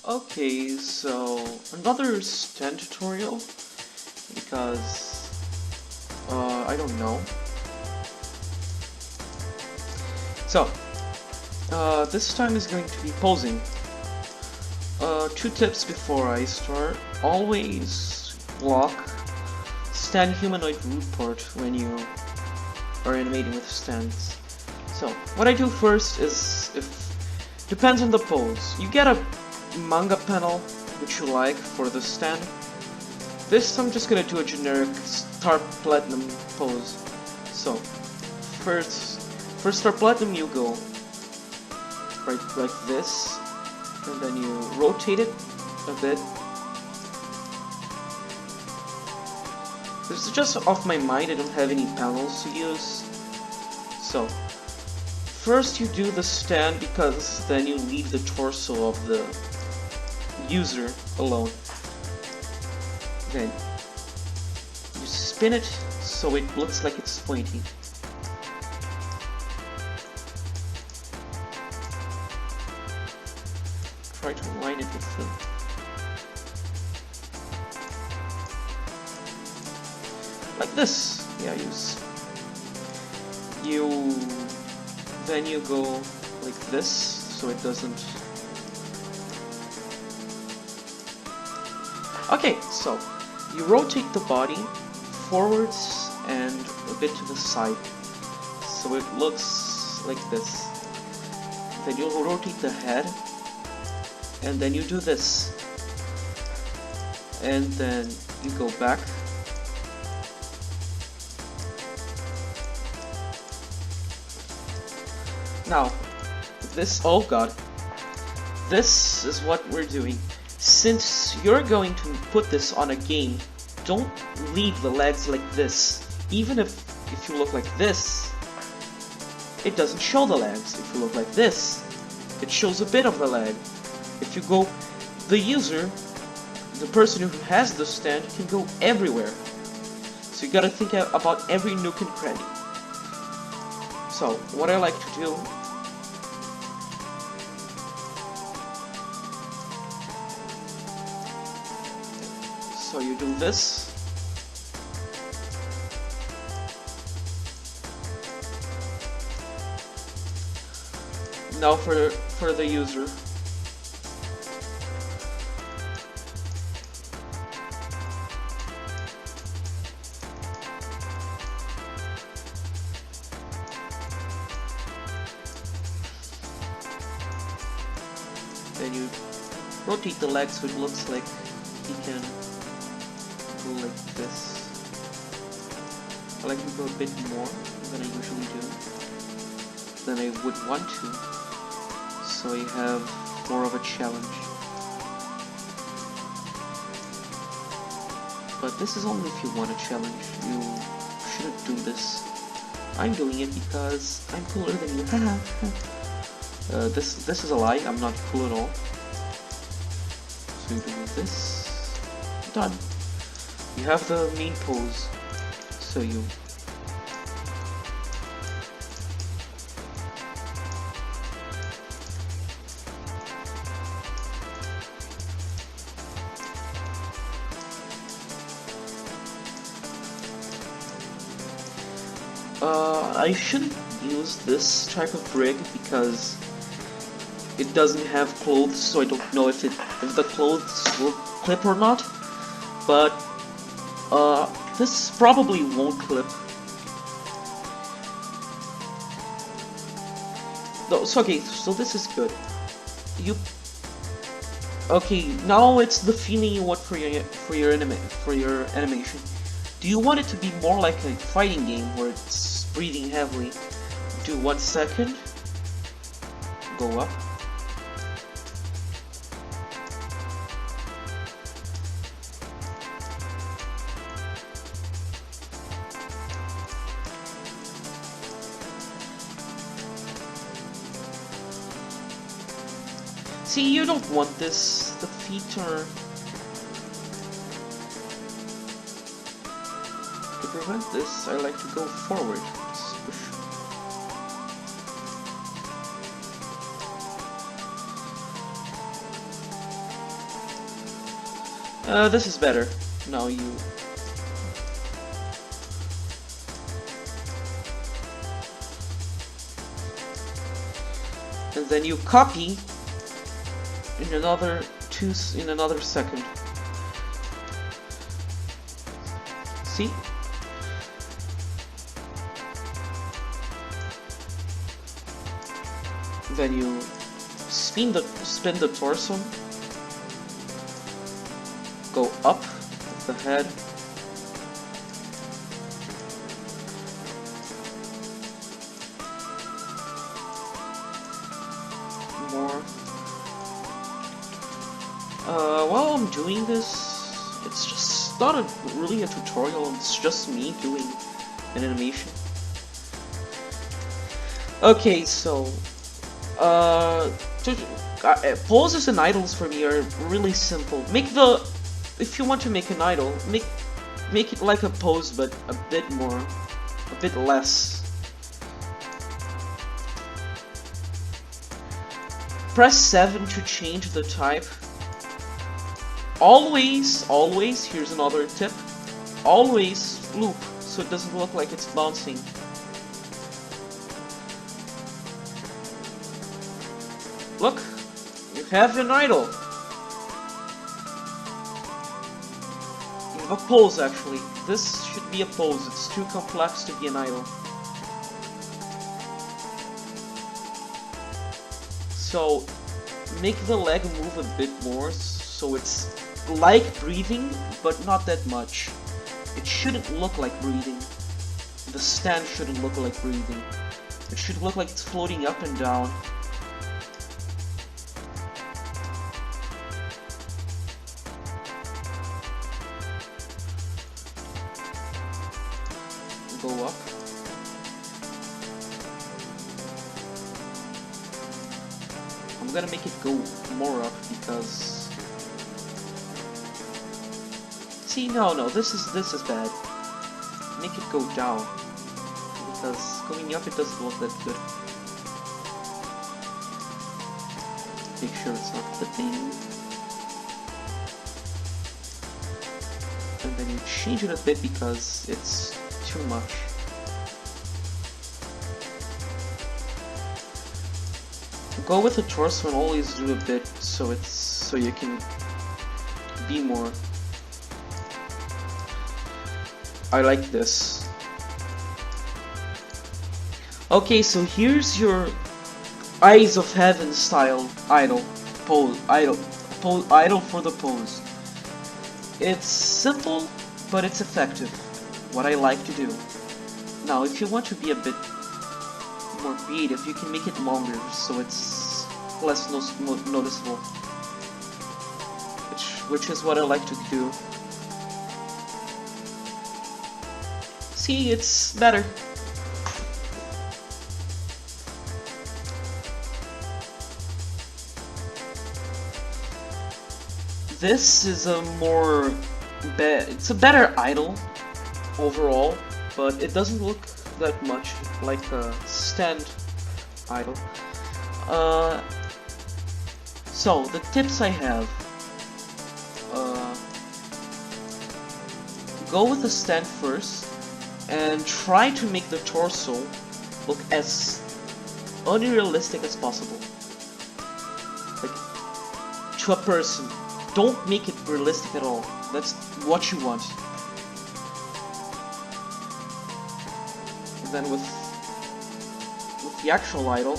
Okay, so another stand tutorial because I don't know. So this time is going to be posing. Two tips before I start: always block stand humanoid root port when you are animating with stands. So what I do first is, if depends on the pose, you get a manga panel which you like for the stand. This I'm just gonna do a generic Star Platinum pose. So first for Star Platinum you go right like this, and then you rotate it a bit. This is just off my mind, I don't have any panels to use. So first you do the stand because then you leave the torso of the user alone. Then you spin it so it looks like it's pointy. Try to align it with the... like this. Yeah, then you go like this so it doesn't... Okay, so you rotate the body forwards and a bit to the side so it looks like this. Then you'll rotate the head, and then you do this, and then you go back, now this, oh god, this is what we're doing. Since you're going to put this on a game, don't leave the legs like this. Even if you look like this, it doesn't show the legs. If you look like this, it shows a bit of the leg. If you go, the user, the person who has the stand, can go everywhere. So you gotta think about every nook and cranny. So what I like to do, so you do this. Now for the user. Then you rotate the legs so it looks like he can go like this. I like to go a bit more than I usually do, than I would want to, so you have more of a challenge. But this is only if you want a challenge. You shouldn't do this. I'm doing it because I'm cooler than you. This is a lie. I'm not cool at all. So you do this. Done. You have the main pose. So you I shouldn't use this type of rig because it doesn't have clothes, so I don't know if the clothes will clip or not. But this probably won't clip. No, so okay, so this is good. Okay, now it's the feeling you want for your animation. Do you want it to be more like a fighting game where it's breathing heavily? Do 1 second. Go up. See, you don't want this. The feet are... To prevent this, I like to go forward. Push. This is better. Now you... And then you copy in another second. See? Then you spin the torso, go up with the head, more. While I'm doing this, it's just not really a tutorial, it's just me doing an animation. Okay, so poses and idols for me are really simple. If you want to make an idol, make it like a pose, but a bit less. Press 7 to change the type. Always, here's another tip, always loop, so it doesn't look like it's bouncing. Look, you have an idol. You have a pose, actually. This should be a pose, it's too complex to be an idol. So, make the leg move a bit more, so it's like breathing, but not that much. It shouldn't look like breathing. The stand shouldn't look like breathing. It should look like it's floating up and down. Go up. I'm gonna make it go more up because... See, no, this is bad. Make it go down, because going up it doesn't look that good. Make sure it's not flipping. And then you change it a bit because it's too much. Go with the torso and always do a bit so you can be more. I like this. Okay, so here's your Eyes of Heaven style idol for the pose. It's simple, but it's effective. What I like to do. Now, if you want to be a bit more creative, you can make it longer, so it's less noticeable. Which is what I like to do. See, it's better. This is it's a better idol overall, but it doesn't look that much like a stand idol. So the tips I have: go with the stand first, and try to make the torso look as unrealistic as possible. Like, to a person. Don't make it realistic at all. That's what you want. And then with the actual idol,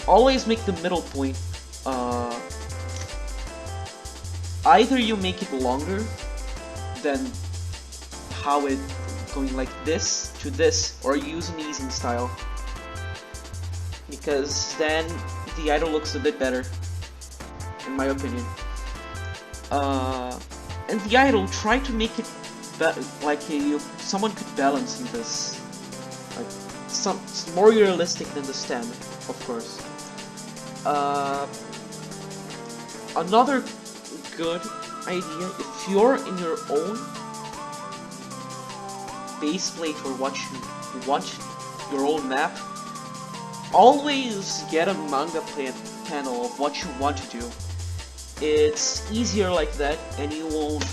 always make the middle point. Either you make it longer than how it going like this to this, or use an easing style, because then the idol looks a bit better, in my opinion. And the idol, try to make it like someone could balance in this, like it's more realistic than the stand, of course. Another good idea, if you're in your own base plate or what you want, your own map, always get a manga panel of what you want to do. it's easier like that, and you won't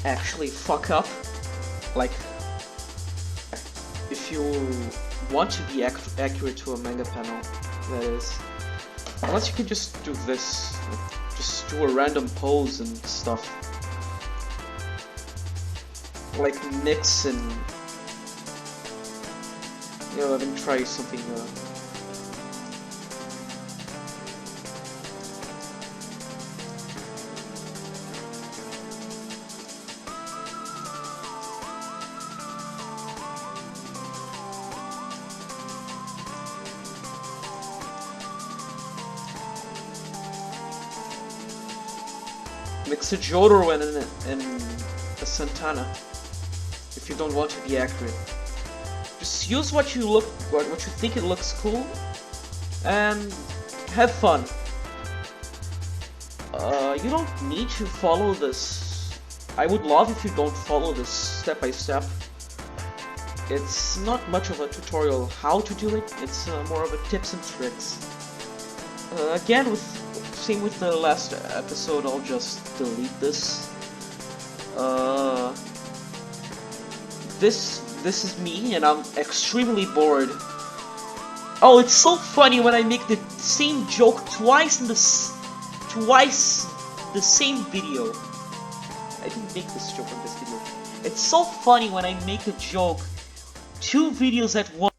actually fuck up. Like, if you want to be accurate to a manga panel, that is. Unless you can just do this, like, just do a random pose and stuff. Like mix and, you know, let me try something. Mix a Jotaro and a Santana. If you don't want to be accurate, just use what you think it looks cool, and have fun. You don't need to follow this. I would love if you don't follow this step by step. It's not much of a tutorial how to do it. It's more of a tips and tricks. Again, same with the last episode. I'll just delete this. This is me, and I'm extremely bored. Oh, it's so funny when I make the same joke twice the same video. I didn't make this joke in this video. It's so funny when I make a joke 2 videos at once.